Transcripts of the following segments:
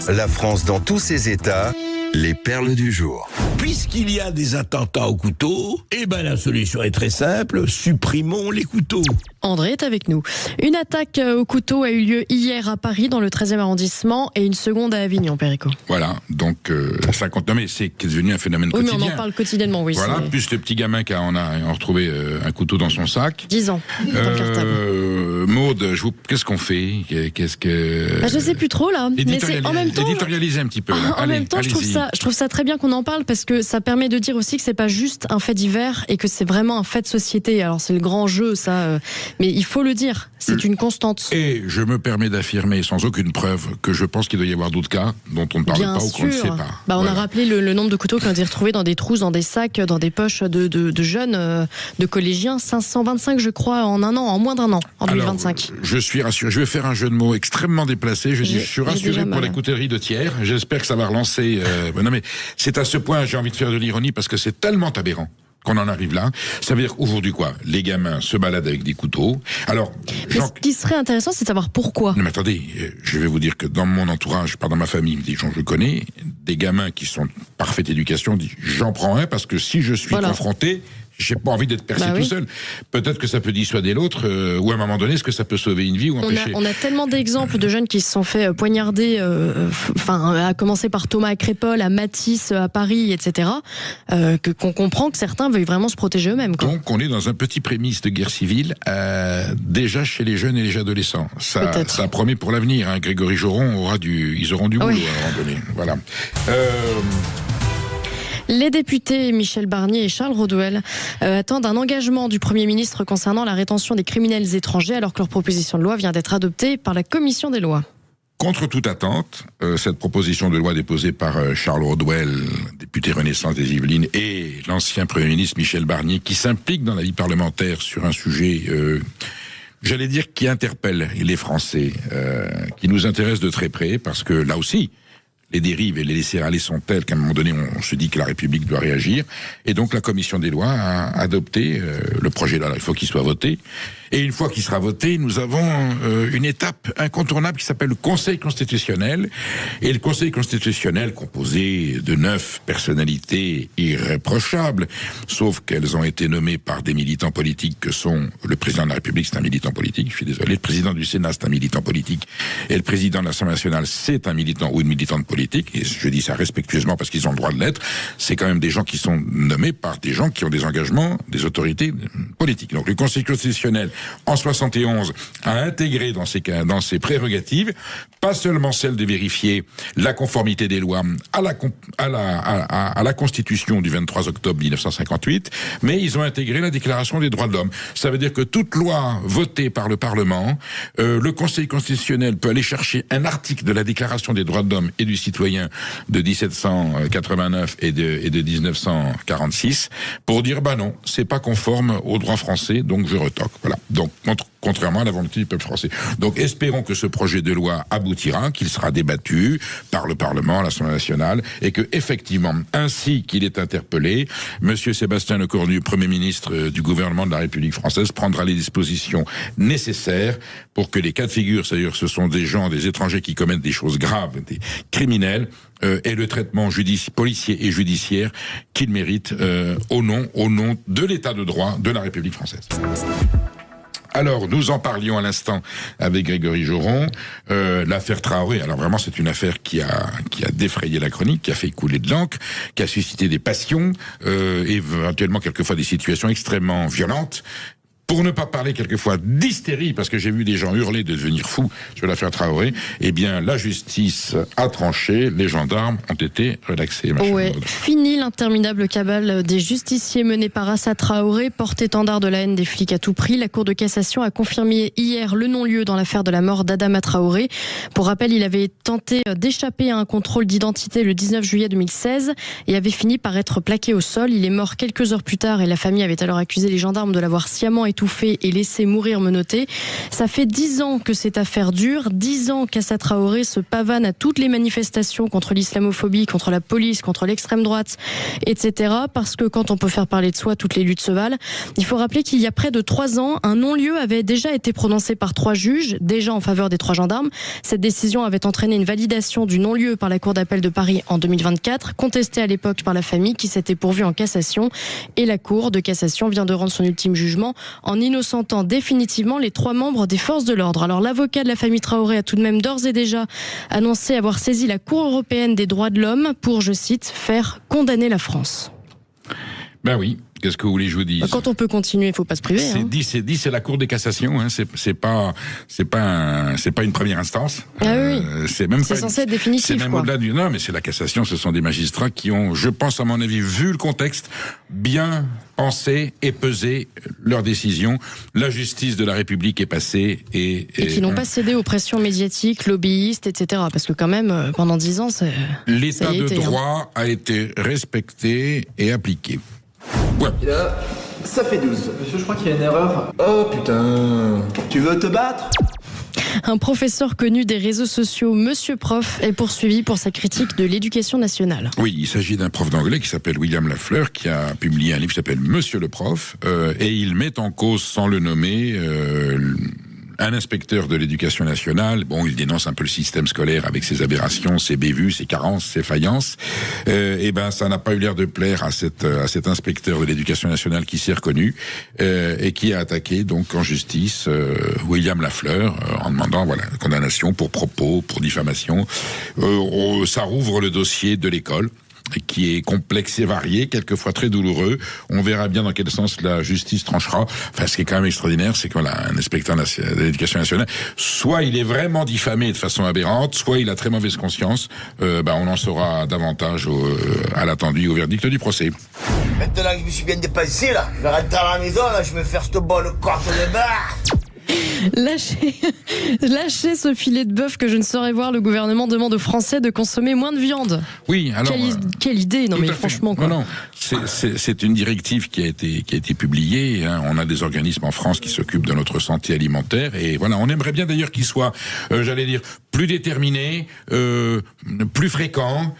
La France dans tous ses états, les perles du jour. Puisqu'il y a des attentats au couteau, la solution est très simple, supprimons les couteaux. André est avec nous. Une attaque au couteau a eu lieu hier à Paris, dans le 13e arrondissement, et une seconde à Avignon, Perico. Voilà, donc 59, mais c'est devenu un phénomène quotidien. Oui, mais on en parle quotidiennement, oui. Voilà, plus le petit gamin on a retrouvé un couteau dans son sac. 10 ans, Maud, qu'est-ce qu'on fait? Je sais plus trop, là. Mais c'est, en même temps, éditorialisez un petit peu. Là. En même temps, je trouve ça très bien qu'on en parle, parce que ça permet de dire aussi que c'est pas juste un fait divers et que c'est vraiment un fait de société. Alors c'est le grand jeu, ça, mais il faut le dire, c'est une constante. Et je me permets d'affirmer sans aucune preuve que je pense qu'il doit y avoir d'autres cas dont on ne parle pas ou qu'on ne sait pas. On a rappelé le nombre de couteaux qui ont été retrouvés dans des trousses, dans des sacs, dans des poches de jeunes, de collégiens. 525, je crois, en un an, en moins d'un an, en 2025. Je suis rassuré. Je vais faire un jeu de mots extrêmement déplacé. Je suis rassuré pour les coutelleries de Thiers. J'espère que ça va relancer. Non, mais c'est à ce point, j'ai envie de faire de l'ironie parce que c'est tellement aberrant qu'on en arrive là. Ça veut dire qu'aujourd'hui, les gamins se baladent avec des couteaux. Alors, ce qui serait intéressant, c'est de savoir pourquoi. Non, mais attendez, je vais vous dire que dans mon entourage, dans ma famille, des gens que je connais, des gamins qui sont de parfaite éducation disent, j'en prends un parce que si je suis confronté, j'ai pas envie d'être percé tout seul. Peut-être que ça peut dissuader l'autre, ou à un moment donné, est-ce que ça peut sauver une vie ou empêcher. On a tellement d'exemples de jeunes qui se sont fait poignarder, à commencer par Thomas Crépol, à Matisse, à Paris, etc., qu'on comprend que certains veuillent vraiment se protéger eux-mêmes. Donc on est dans un petit prémisse de guerre civile, déjà chez les jeunes et les adolescents. Ça promet pour l'avenir. Hein. Grégory Joron ils auront du boulot à un moment donné. Voilà. Les députés Michel Barnier et Charles Rodwell attendent un engagement du Premier ministre concernant la rétention des criminels étrangers, alors que leur proposition de loi vient d'être adoptée par la Commission des lois. Contre toute attente, cette proposition de loi déposée par Charles Rodwell, député Renaissance des Yvelines, et l'ancien Premier ministre Michel Barnier, qui s'implique dans la vie parlementaire sur un sujet, j'allais dire, qui interpelle les Français, qui nous intéresse de très près, parce que là aussi, les dérives et les laisser-aller sont telles qu'à un moment donné, on se dit que la République doit réagir. Et donc, la Commission des lois a adopté le projet de loi. Il faut qu'il soit voté. Et une fois qu'il sera voté, nous avons une étape incontournable qui s'appelle le Conseil constitutionnel. Et le Conseil constitutionnel, composé de 9 personnalités irréprochables, sauf qu'elles ont été nommées par des militants politiques que sont le président de la République, c'est un militant politique, je suis désolé, le président du Sénat, c'est un militant politique, et le président de l'Assemblée nationale, c'est un militant ou une militante politique, et je dis ça respectueusement parce qu'ils ont le droit de l'être. C'est quand même des gens qui sont nommés par des gens qui ont des engagements, des autorités politiques. Donc le Conseil constitutionnel, en 71, a intégré dans ses prérogatives, pas seulement celle de vérifier la conformité des lois à la Constitution du 23 octobre 1958, mais ils ont intégré la Déclaration des droits de l'homme. Ça veut dire que toute loi votée par le Parlement, le Conseil constitutionnel peut aller chercher un article de la Déclaration des droits de l'homme et du citoyen de 1789 et de 1946 pour dire non, c'est pas conforme au droit français, donc je retoque. Voilà. Donc, contrairement à la volonté du peuple français. Donc, espérons que ce projet de loi aboutira, qu'il sera débattu par le Parlement, l'Assemblée nationale, et que, effectivement, ainsi qu'il est interpellé, Monsieur Sébastien Lecornu, Premier ministre du gouvernement de la République française, prendra les dispositions nécessaires pour que les cas de figure, c'est-à-dire ce sont des gens, des étrangers qui commettent des choses graves, des criminels, et le traitement policier et judiciaire qu'ils méritent au nom de l'état de droit de la République française. Alors, nous en parlions à l'instant avec Grégory Joron, l'affaire Traoré. Alors vraiment, c'est une affaire qui a défrayé la chronique, qui a fait couler de l'encre, qui a suscité des passions, et éventuellement quelquefois des situations extrêmement violentes. Pour ne pas parler quelquefois d'hystérie, parce que j'ai vu des gens hurler de devenir fous sur l'affaire Traoré, eh bien, la justice a tranché, les gendarmes ont été relaxés. Fini l'interminable cabale des justiciers menés par Assa Traoré, porte-étendard de la haine des flics à tout prix. La Cour de cassation a confirmé hier le non-lieu dans l'affaire de la mort d'Adama Traoré. Pour rappel, il avait tenté d'échapper à un contrôle d'identité le 19 juillet 2016 et avait fini par être plaqué au sol. Il est mort quelques heures plus tard et la famille avait alors accusé les gendarmes de l'avoir sciemment étouffé et laissé mourir menotté. Ça fait 10 ans que cette affaire dure, 10 ans qu'Assa Traoré se pavane à toutes les manifestations contre l'islamophobie, contre la police, contre l'extrême droite, etc. Parce que quand on peut faire parler de soi, toutes les luttes se valent. Il faut rappeler qu'il y a près de 3 ans, un non-lieu avait déjà été prononcé par 3 juges, déjà en faveur des 3 gendarmes. Cette décision avait entraîné une validation du non-lieu par la Cour d'appel de Paris en 2024, contestée à l'époque par la famille qui s'était pourvue en cassation. Et la Cour de cassation vient de rendre son ultime jugement en innocentant définitivement les 3 membres des forces de l'ordre. Alors l'avocat de la famille Traoré a tout de même d'ores et déjà annoncé avoir saisi la Cour européenne des droits de l'homme pour, je cite, faire condamner la France. Ben oui. Qu'est-ce que vous voulez que je vous dise ? Quand on peut continuer, il ne faut pas se priver. C'est la Cour de cassation. Hein. C'est pas une première instance. Ah oui. C'est même c'est censé être définitif. C'est même au-delà du. Non, mais c'est la cassation. Ce sont des magistrats qui ont, je pense à mon avis, vu le contexte, bien pensé et pesé leur décision. La justice de la République est passée et qui n'ont pas cédé aux pressions médiatiques, lobbyistes, etc. Parce que quand même, pendant 10 ans, l'état de droit a été respecté et appliqué. Ouais. Et là, ça fait 12. Monsieur, je crois qu'il y a une erreur. Oh putain. Tu veux te battre ? Un professeur connu des réseaux sociaux, Monsieur Prof, est poursuivi pour sa critique de l'éducation nationale. Oui, il s'agit d'un prof d'anglais qui s'appelle William Lafleur, qui a publié un livre qui s'appelle Monsieur le Prof, et il met en cause, sans le nommer, un inspecteur de l'éducation nationale. Bon, il dénonce un peu le système scolaire avec ses aberrations, ses bévues, ses carences, ses faillances. Et ben, ça n'a pas eu l'air de plaire à cet inspecteur de l'éducation nationale qui s'est reconnu et qui a attaqué donc en justice William Lafleur en demandant condamnation pour propos, pour diffamation. Ça rouvre le dossier de l'école, qui est complexe et varié, quelquefois très douloureux. On verra bien dans quel sens la justice tranchera. Enfin, ce qui est quand même extraordinaire, c'est qu'on a un inspecteur de l'éducation nationale. Soit il est vraiment diffamé de façon aberrante, soit il a très mauvaise conscience. On en saura davantage à l'attendu au verdict du procès. Maintenant que je me suis bien dépensé, là, je vais rentrer à la maison, là, je vais me faire cette bonne côte de bar. Lâchez ce filet de bœuf que je ne saurais voir. Le gouvernement demande aux Français de consommer moins de viande. Oui, alors quelle idée, non mais franchement quoi. Non, c'est une directive qui a été publiée. Hein. On a des organismes en France qui s'occupent de notre santé alimentaire et voilà, on aimerait bien d'ailleurs qu'ils soient, plus déterminés, plus fréquents.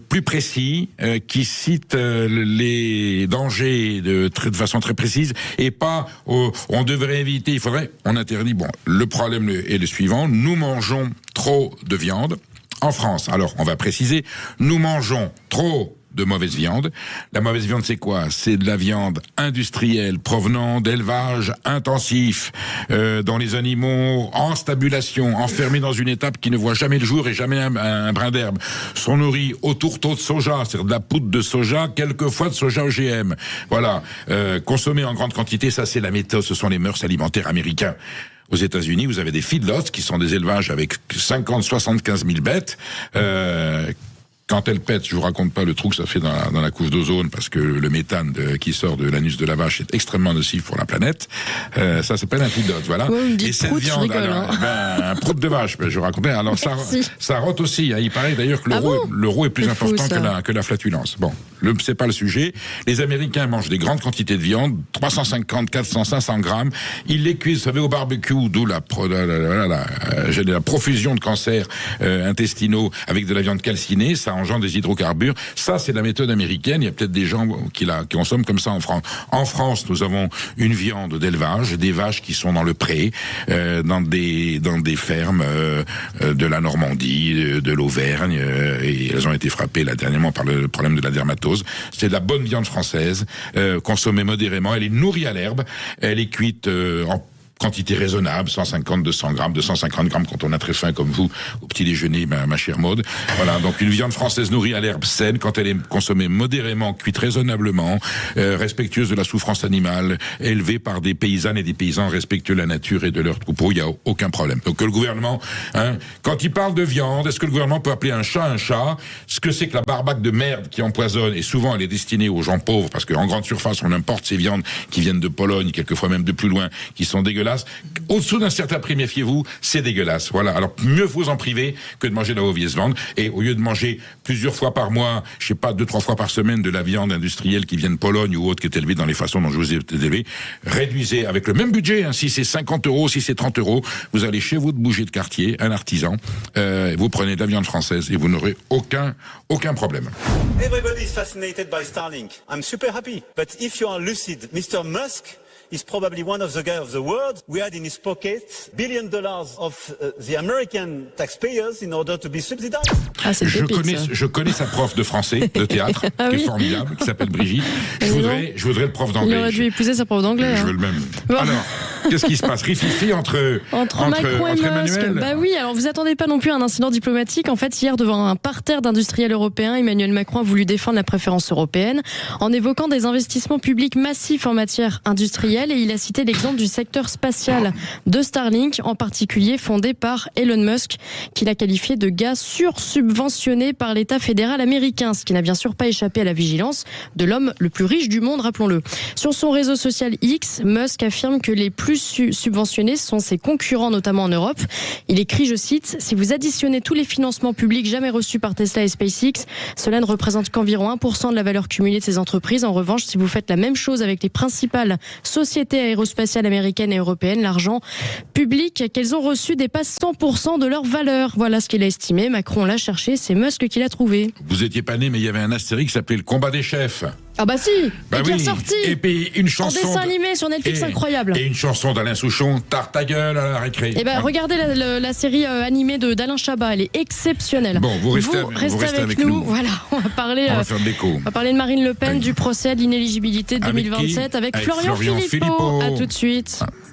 Plus précis, qui cite les dangers de façon très précise et pas on devrait éviter, on interdit. Bon, le problème est le suivant, nous mangeons trop de viande en France. Alors, on va préciser, nous mangeons trop de mauvaise viande. La mauvaise viande, c'est quoi ? C'est de la viande industrielle provenant d'élevage intensif, dont les animaux en stabulation, enfermés dans une étape qui ne voit jamais le jour et jamais un brin d'herbe, sont nourris au tourteau de soja, c'est-à-dire de la poudre de soja, quelquefois de soja OGM. Voilà, consommé en grande quantité, ça c'est la méthode, ce sont les mœurs alimentaires américains. Aux États-Unis, vous avez des feedlots qui sont des élevages avec 50-75 000 bêtes. Quand elle pète, je vous raconte pas le trou que ça fait dans la couche d'ozone, parce que le méthane qui sort de l'anus de la vache est extrêmement nocif pour la planète. Ça s'appelle un feedlot, voilà. Ouais, et cette viande, un prout de vache, je vous racontais. Alors ça rote aussi. Hein. Il paraît d'ailleurs que le roux est plus important que la flatulence. Bon, c'est pas le sujet. Les Américains mangent des grandes quantités de viande, 350, 400, 500 grammes. Ils les cuisent, vous savez, au barbecue, d'où la profusion de cancers intestinaux avec de la viande calcinée. Ça engendre des hydrocarbures. Ça, c'est la méthode américaine. Il y a peut-être des gens qui consomment comme ça en France. En France, nous avons une viande d'élevage, des vaches qui sont dans le pré, dans des fermes de la Normandie, de l'Auvergne, et elles ont été frappées là dernièrement par le problème de la dermatose. C'est de la bonne viande française, consommée modérément. Elle est nourrie à l'herbe. Elle est cuite en quantité raisonnable, 150, 200 grammes, 250 grammes quand on a très faim comme vous, au petit déjeuner, ma chère Maude. Voilà, donc une viande française nourrie à l'herbe saine, quand elle est consommée modérément, cuite raisonnablement, respectueuse de la souffrance animale, élevée par des paysannes et des paysans respectueux de la nature et de leurs troupeaux, il n'y a aucun problème. Donc que le gouvernement, quand il parle de viande, est-ce que le gouvernement peut appeler un chat? Ce que c'est que la barbaque de merde qui empoisonne, et souvent elle est destinée aux gens pauvres, parce qu'en grande surface, on importe ces viandes qui viennent de Pologne, quelquefois même de plus loin, qui sont dégueulasses, dégueulasse. Au-dessous d'un certain prix, méfiez-vous, c'est dégueulasse. Voilà. Alors, mieux vous en priver que de manger de la Wierswand. Et au lieu de manger plusieurs fois par mois, je sais pas, 2-3 fois par semaine de la viande industrielle qui vient de Pologne ou autre qui est élevée dans les façons dont je vous ai élevé, réduisez avec le même budget, hein, si c'est 50 €, si c'est 30 €, vous allez chez vous de bouger de quartier, un artisan, vous prenez de la viande française et vous n'aurez aucun problème. Everybody is fascinated by Starlink. I'm super happy. But if you are lucid, Mr. Musk is probably one of the guys of the world who had in his pocket $1 billion of the American taxpayers in order to be subsidized. Ah, c'est Je connais sa prof de français, de théâtre, Ah qui oui. est formidable, qui s'appelle Brigitte. Je voudrais le prof Il d'anglais. aurait dû épouser sa prof d'anglais. Je hein. veux le même. Bon. Alors, qu'est-ce qui se passe? Rififi entre Macron et Musk. Emmanuel. Bah oui, alors vous attendez pas non plus à un incident diplomatique. En fait, hier, devant un parterre d'industriels européens, Emmanuel Macron a voulu défendre la préférence européenne en évoquant des investissements publics massifs en matière industrielle, et il a cité l'exemple du secteur spatial de Starlink, en particulier fondé par Elon Musk, qu'il a qualifié de gars sursubventionné par l'État fédéral américain, ce qui n'a bien sûr pas échappé à la vigilance de l'homme le plus riche du monde, rappelons-le. Sur son réseau social X, Musk affirme que les plus subventionnés sont ses concurrents, notamment en Europe. Il écrit, je cite, « Si vous additionnez tous les financements publics jamais reçus par Tesla et SpaceX, cela ne représente qu'environ 1% de la valeur cumulée de ces entreprises. En revanche, si vous faites la même chose avec les principales sociétés aérospatiales américaines et européennes, l'argent public qu'elles ont reçu dépasse 100% de leur valeur. » Voilà ce qu'il a estimé. Macron l'a cherché, c'est Musk qui l'a trouvé. Vous étiez pas né, mais il y avait un Astérix qui s'appelait Le Combat des chefs. Ah bah si, Bah et qui est oui. ressorti Et puis une en chanson dessin animé sur Netflix, incroyable. Et une chanson d'Alain Souchon, Tarte ta gueule à la récré. Eh ben, regardez la série animée d'Alain Chabat, elle est exceptionnelle. Bon, vous restez avec nous. Voilà, on va parler. On va faire de l'écho. On va parler de Marine Le Pen, Oui. du procès d'inéligibilité de Avec 2027 qui avec Avec Florian Philippot. Philippot. À tout de suite.